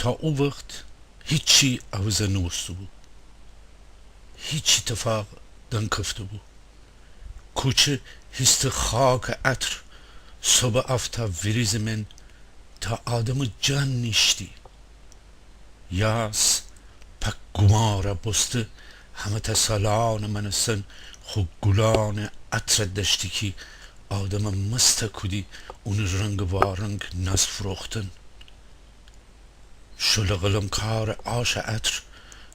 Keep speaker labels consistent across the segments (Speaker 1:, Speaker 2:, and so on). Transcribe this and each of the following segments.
Speaker 1: تا او وقت هیچی عوض نوستو بود. هیچ اتفاق دن کفته بود. کوچه هست خاک عطر صبح افتا ویریز من تا آدم جان نیشتی. یاس پک گماره بسته همه تا سالان منسن خو گلان عطر دشتی که آدم مست کدی اون رنگ و رنگ ناز فروختن. شلغلم کار آش عطر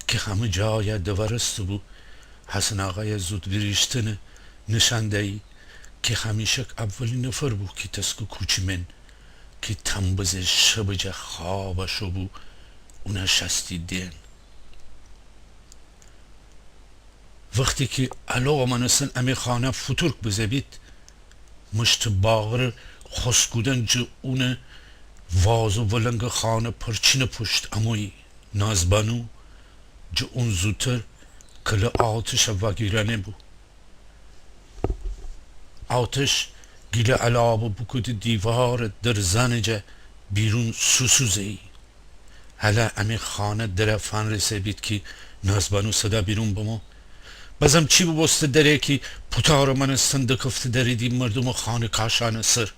Speaker 1: که همه جای دورست بود. حسن آقای زود بیریشتن نشانده ای که همیشه اولین نفر بود که تسکو کوچی من که تنبز شبجه خواب شو بود اونه شستی دین. وقتی که علاقه منستن امی خانه فترک بزبید مشت باغر خسکودن جو اونه واز و ولنگ خانه پرچین پشت اموی نازبانو جو اون زودتر کل آتش وگیرانه بود. آتش گیل علابه بکود دیوار در زنجه بیرون سوسوزه ای. حالا امی خانه در فن رسید که نازبانو صدا بیرون بمو بازم چی بسته داره که پتار منستن دکفت دریدی مردم خانه کاشانه سر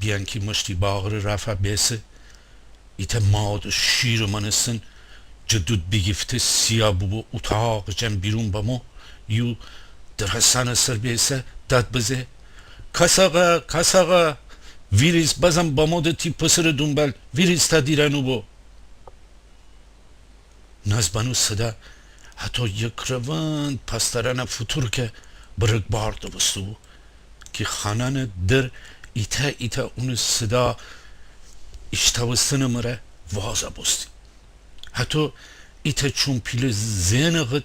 Speaker 1: بیان که مشتی باغر رفع بیسه ایتا ماد شیر منستن جدود بگیفته سیاه بو اتاق جم بیرون بمو یو در حسان سر بیسه داد بزه کساقا ویریز بازم بمود تی پسر دنبال ویریز تا دیرانو بو. نازبانو صدا حتی یک روند پستران فترک برگ بارده بستو که خانان در ایتا اون صدا اشتوستن مره وازه بستی. حتی ایتا چون پیل زینقت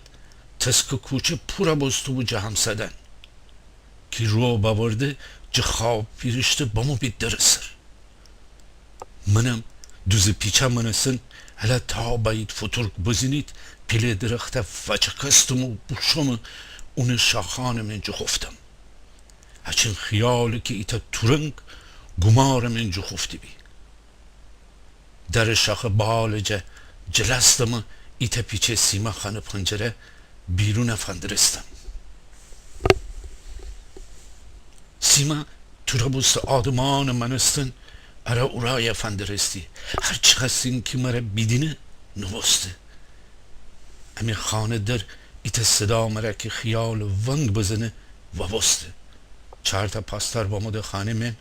Speaker 1: تسک کوچه پورا بستو و جهم سدن که رو باورده جه خواب پیرشته بامو بید در سر. منم دوز پیچه منسن هلا تا باید فترک بزینید پیل درخته فچه کستم و بوشم اون شاخانه من جو خفتم. هچین خیاله که ایتا تورنگ گمار من جو خفتی بی. در شاخ بال جلستم ایتا پیچه سیما خانه پنجره بیرون فندرستم. سیما تو بست آدمان منستن ارا اورای فندرستی هر چی خستین که مرا بیدینه نوسته. امی خانه در ایتا صدا مرا که خیال ونگ بزنه و بسته. 4 تا پاستر با مده خانه من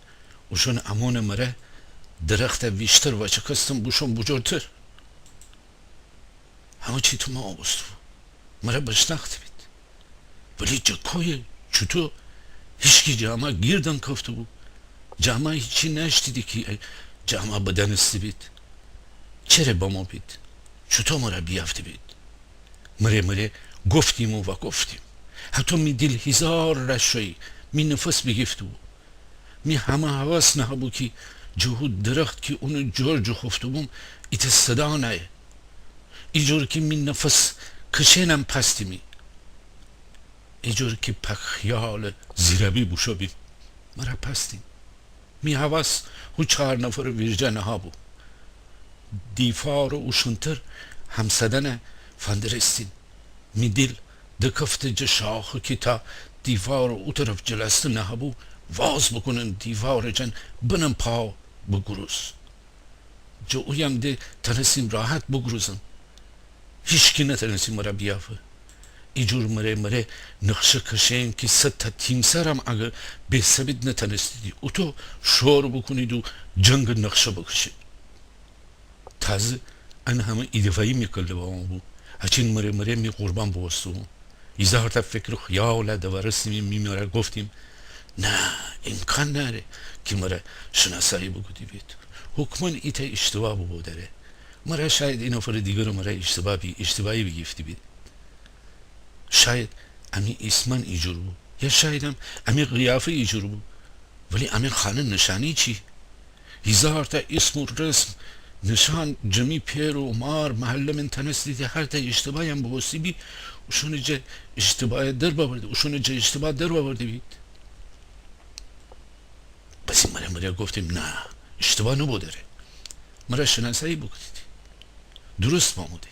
Speaker 1: وشون امون مرا درخت ویشتر و چکستم بوشون بجورتر. همه چی تو ما بستو مرا بشناخته بید ولی جکوی چطور هیچکی جامعه گیردن کفته بود. جامعه هیچی نشتیدی که جامعه بدنستی بید. چرا با ما بید چطور مرا بیافته بید. مره گفتیم و گفتیم. حتی می دل هزار رشوی می نفس بگفتو می همه حواس نه بود که جهود درخت که اون جور جو خفته بوم ایت صدا نه ایجور که می نفس کشنم پستی می ایجور که پک خیال زیربی بوشو بید مرا پستیم. می حواس هو 4 نفر ویرجنه ها بود. دیفار و اوشونتر همسدن فندرستین می دل دکفت جه شاخه که تا دیوار او طرف جلسته نه بود واز بکنن دیوار جن بنم پا بگروز جو اویم ده تنسیم راحت بگروزم. هیچکی نتنسیم مرا بیافه. ایجور مره نقشه کشیم که 100 تا تیم سرم اگر بسبید نتنستیدی او تو شور بکنید و جنگ نقشه بکشید. تازه ان همه ایدفایی میکرده با اون بود. هچین مره می قربان بوستو ایزار تا فکر و خیال دورستیم میماره گفتیم نه امکان نره که مرا شناسایی بگودی بید. حکمن ایتا اشتباه بودره. مرا شاید این نفر دیگر مرا اشتباهی بگیفتی بید. شاید امی اسمن ایجور بود یا شاید هم امی قیافه ایجور بود ولی امی خانه نشانی چی؟ هزار تا اسم و رسم نشان جمی پیر و مار محله من تنس دیده هر تا اشتباهی هم بگوستی بی وشونه جه اشتباه در باورده وشونه جه اشتباه در باورده بید. بس این مرا گفتیم نه اشتباه نبودره. مرا شناسایی بکنید درست ماموده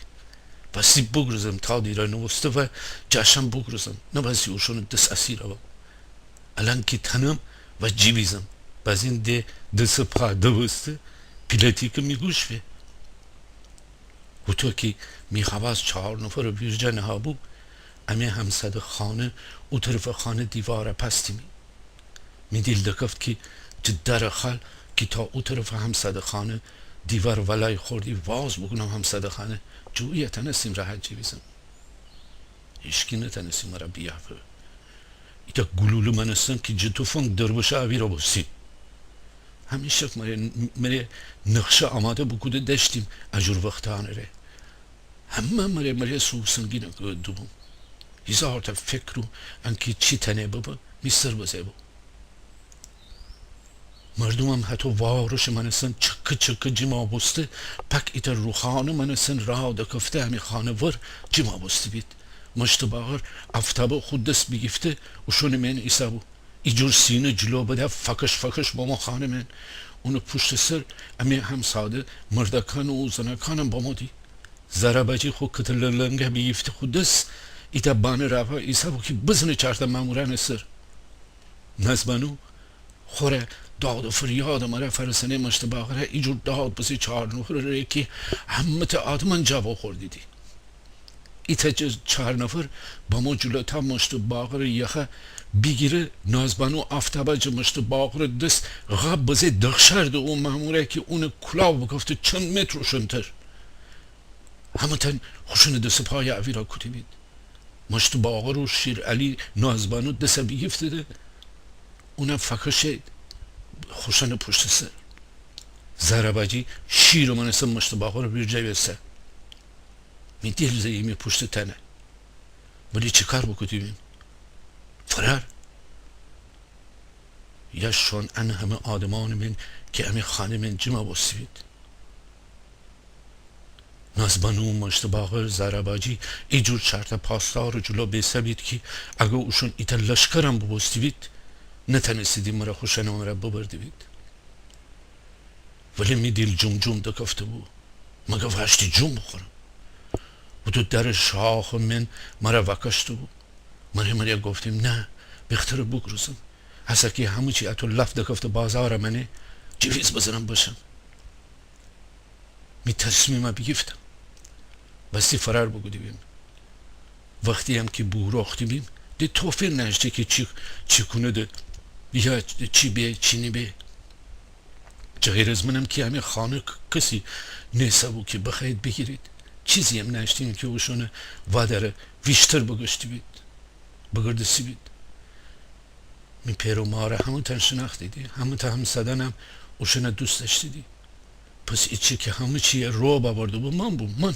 Speaker 1: بسی بگرزم تا دیره نوسته و جاشم بگرزم نه بسی اوشون دست اسیر آبا الان که تنم و جیبیزم باز این دست پا دوسته پیلتی که میگوش به و تو که میخواست 4 نفر بیرجا نهابو امی همسد خانه او طرف خانه دیواره پستی می دیل دکفت که جدر خال که تا او طرف همسد خانه دیوار ولای خوردی واز بکنم همسد خانه جویه تنستیم راحت جیبیزم اشکی نتنستیم مرا بیافه ایتا گلولو منستم که جتوفنگ دربشه آوی را بستیم همیشه مره نقشه آماده بکوده داشتیم اجور وقتانه ره همه مره سوسنگی دوم 1000 تا فکر رو انکی چی تنه بابا میستر بزه با مردم هم حتی وارش منسن چکه جیما بسته پک ایتا روخانه منسن راه دکفته همی خانه ور جیما بسته بید مشت باغر افتابه خود دست بگیفته و شونه من ایسابو ایجور سینه جلو بده فکش با ما خانه من اونو پشت سر امی هم ساده مردکان و زنکانم با ما دی زرابجی خود کتلنگه بگیفته خود دست ایتا بانه رفا ایسابو که بزنه چارتا ماموران سر نزبانو خوره داد و فریاد مرا فرسنه مشت باغره ایجور داد بسی 4 نفر ره که همه تا آدمان جوا خوردیدی ایتا 4 نفر با ما جلوتا مشت باغره یخه بگیره نازبانو افتابه جا مشت باغره دست غب بزه دخشرد اون ماموره که اون کلاو بکفته چند متر روشنتر همه تن خوشن دست پای عوی را کتی بید مشت باغر و شیر علی نازبانو دست بگیفته ده اونم فکشه خوشن پشت سر زرباجی شیر و منسم مشت باغر رو بیر جای بسته می دیل زیی می پشت تنه ولی چه کار بکنیم فرار یا شون ان همه آدمان من که امی خانه من جمع بستید نازبانو مشت باغر زرباجی ایجور چرت پاسدار جلو بسبید که اگه اوشون ایتا لشکرم ببستید نتنسیدی مرا خوشن مرا ببردید ولی می دیل جم دکفته بود مگه وشتی جم بخورم و تو در شاخ من مرا وکشته بود مرا گفتیم نه بختر بگروزم حسا که همه چی اتو لف دکفته بازار منه جویز بزنم باشم می تصمیم بگیفتم بستی فرار بگودیم وقتی هم که بوراختی بیم ده توفیر نشته که چی کنه ده یا چی به چی نی به غیر از منم که همه خانه کسی نیسابو که بخواید بگیرید چیزی هم نشتیم که اوشونه وادره ویشتر بگشتی بید بگردسی بید می پیرو ماره همون تن شناختی دی همون تا هم سدنم اوشونه دوست داشتی دی پس ایچه که همه چیه رو باورده بود من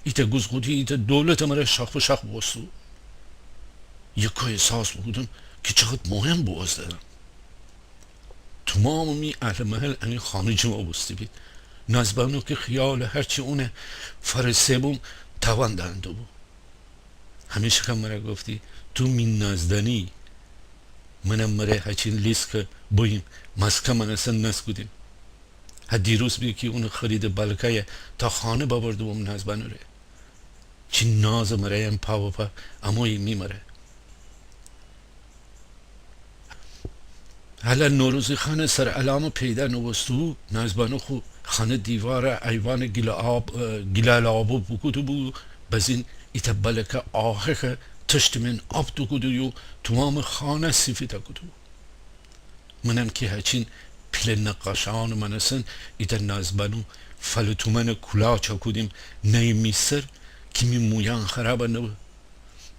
Speaker 1: ایتا گزگودی ایتا دولت مرا شاخ بستو یکا احساس بودم که چقدر مهم باز دارم تمامی اهل محل این خانه جمع بسته بید نازبانو که خیال هرچی اونه فرسه بوم توان دهنده بود همیشه که مرا گفتی تو می نازدنی منم مرا هچین لیست که بویم مسکه منسن نسکودیم ها دیروز بی که اون خرید بلکه تا خانه باورده بوم نازبانو ره چی ناز مرا یم پا و پا اموی می مره حالا نوروزی خانه سر علامه پیدا نوستو نازبانو خو خانه دیوار ایوان گلال آبو بکوتو بو بزین ایتا بلکه آخه تشت من آب تو کدو یو تمام خانه سفیده کدو منم که هچین پل نقاشان منسن ایتا نازبانو فلتو من کلا چا کدیم نی میسر که می مویان خرابه نو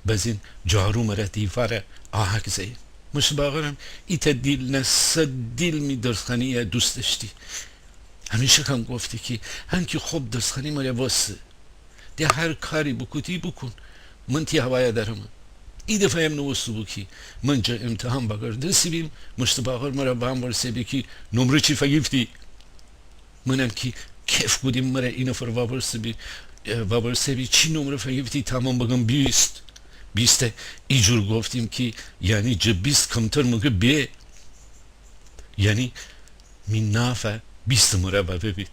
Speaker 1: بزین جارو مرا دیوار آهک زید مش باقرم ایتا دیل نسد دیل می درسخانی دوست داشتی همیشه کم گفتی که هنکی خوب درسخانی مرا واسه ده هر کاری بکوتی بکن من تی هوای درم ای دفعه هم نوستو بکی من جا امتحان بگرده سیبیم مشت باقر مرا با هم ورسه بکی نمره چی فگیفتی منم که کف بودیم مرا این نفر وابرسه بی چی نمره فگیفتی تمام بگم 20 ایجور گفتیم که یعنی جا 20 کمتر مگه یعنی می نافه 20 مربع ببید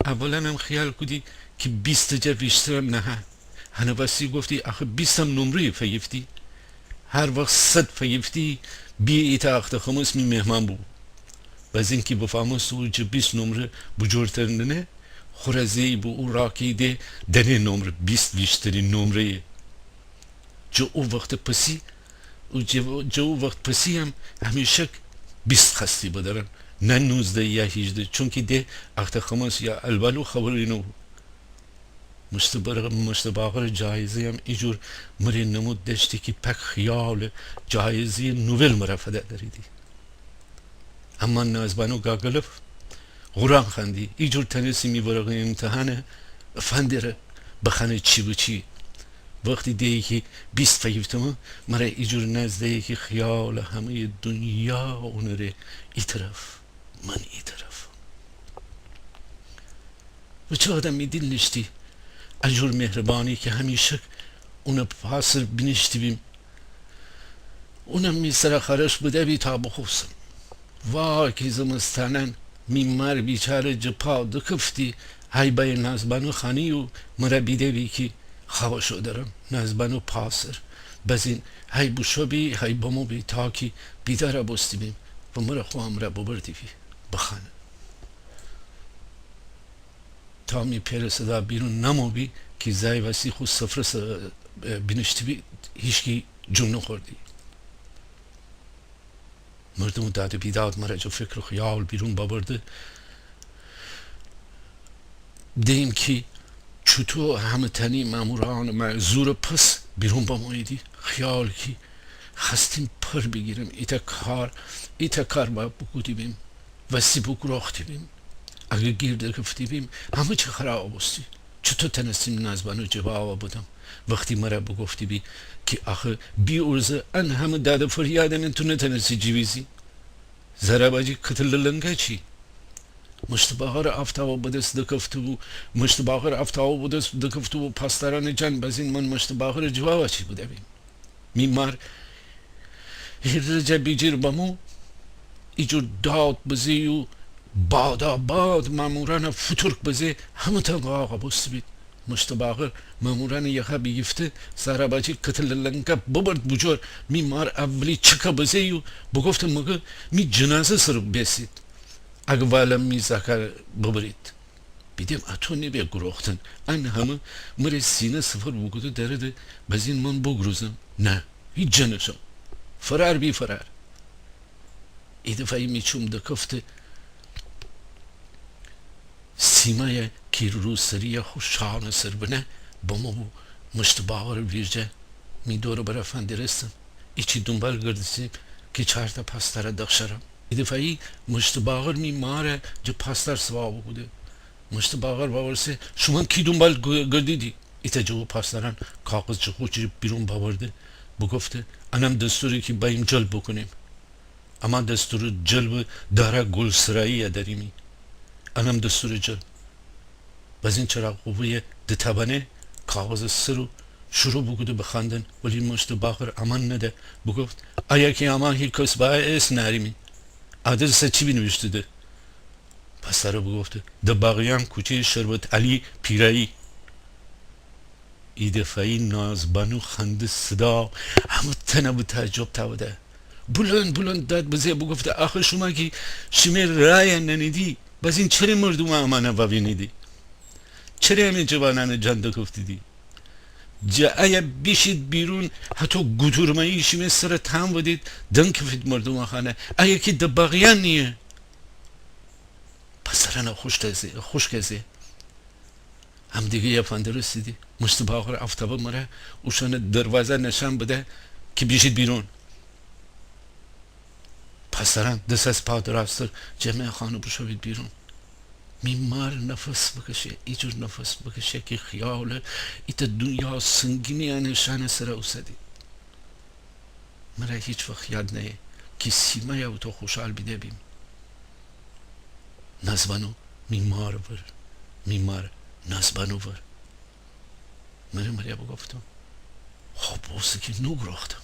Speaker 1: اولا هم خیال کدی که 20 جا بیشترم نه هنه بسی گفتی آخه 20 هم نمره فیفتی هر وقت 100 فیفتی بی ایتا اخت خمس می مهمان بو باز اینکه بفهمست او چه 20 نمره بجورترنه خورزی بو او راکی ده دنه نمره 20 بیشتری نمره جو او وقت پسی جو وقت پسی هم همیشه 20 خستی بدارن نه 19 یا 18 چون که ده اخت خمس یا البالو خبری نو مشتباقر جایزه هم اینجور مری نمود داشتی که پک خیال جایزه نوول مرافده داریدی اما نازبانو گاگلف غران خندی اینجور تنیسی میبرق امتحانه فندره بخانه چی بچی وقتی دیگه که 20 فیفتمه مرا اینجور نزده که خیال همه دنیا اونره ای طرف من ای طرف و چه آدم می دل نشتی اجور مهربانی که همیشه اون پاسر بینشتی بیم اونم می سر خرش بده بی تا بخوصم وای که زمستانن می مر بیچاره جپا دکفتی های بای نازبانو خانی و مرا بیده بی که خواشو دارم نازبانو پاسر بزین های بوشو بی های بامو بی تا که بیده را بستی بیم و مرا خواهم را ببردی بی بخانه تا می پیر صدا بیرون نمو بی که زای وسی خود سفر بینشتی بی هیچکی جون نخوردی مردم داده بیداد مرا جو فکر و خیال بیرون ببرده دیم که چطور همه تنی ماموران معذور پس بیرون بمایدی خیال که خستیم پر بگیرم ایتا کار باید بکودی بیم وسی بگراختی بیم اگه گیرده گفتی بیم همه چه خراب بستی چطور تنستیم نازبانو جواب بودم وقتی مرا بگفتی بی که آخه بی ارزه ان همه داده فریاده من تو نتنسی جیویزی زراباجی کتل لنگه چی مشتباغر افتاو بدست دکفتو مشتباغر افتاو بدست دکفتو پاسداران جان بزین من مشتباغر جواب چی بوده بیم میمار هرجا بیجیر بمو ایجور داد بزیو باد ماموران فترک بزی همه تا آقا بست بید مشتباغر ماموران یخا بیگفته زراباجی کتل لنگه ببرد بجور میمار اولی چکا بزیو بگفت مگه می جنازه سر بسید اگه والم می زکر ببرید بیدیم اتو نبیه گروختن این همه مره سینه صفر بگوده درده بزین من بگروزم نه هیچ جنشم فرار بی فرار ای دفعی میچوم دکفته سیمای که رو سریع خوشحال سر بنه با ما مشتباغر ویرجه می دور برا فندرستم ایچی دنبال گردسیم که 4 تا پاسدار دخشرم ای دفعی مشتباغر می ماره جو پاسدار سواب بوده مشتباغر باورسه شما کی دنبال گردیدی ایتا جو پاسداران کاغذ چخوچی بیرون باورده بگفته انم دستوری که بایم جلب بکنیم اما دستور جلب داره گل سرایی داریمی انم دستور جلب باز این چراغ قوه دتبانه کاغذ سرو شروع بگوده بخاندن ولی مشتباغر امان نده بگفت آیا که امان هی کس بای اس نریمی آدرس چی بینوشته ده پس داره بگفته ده باقیان کوچه شربت علی پیرایی ای دفعی نازبانو خنده صدا همه تنه به تعجب تاوده بلند داد بزه بگفته آخه شما که شمیر رای ننیدی باز این چرا مردم امانه ببینیدی چرا همین جوانان جان دکفتیدی ایا بیشید بیرون حتی گدورمایی شمی سر تام ودید دن کفید مردم خانه ایا که دباغیان نیه پس سرنا خوش کزی هم دیگه یا فنده رسیدی مشتباغر افتابه مره اوشان دروازه نشان بده که بیشید بیرون پس سران دست از پا دراستر جمعه خانه بشوید بیرون میمار نفس بکشه ایجور نفس بکشه که خیال ایت دنیا سنگینی نشانه سر اوسدی مرا هیچ وقت یاد نه که سیما یا تو خوشحال بیده بیم نازبانو میمار نازبانو ور مرا بگفتم خب بوسه که نو گرختم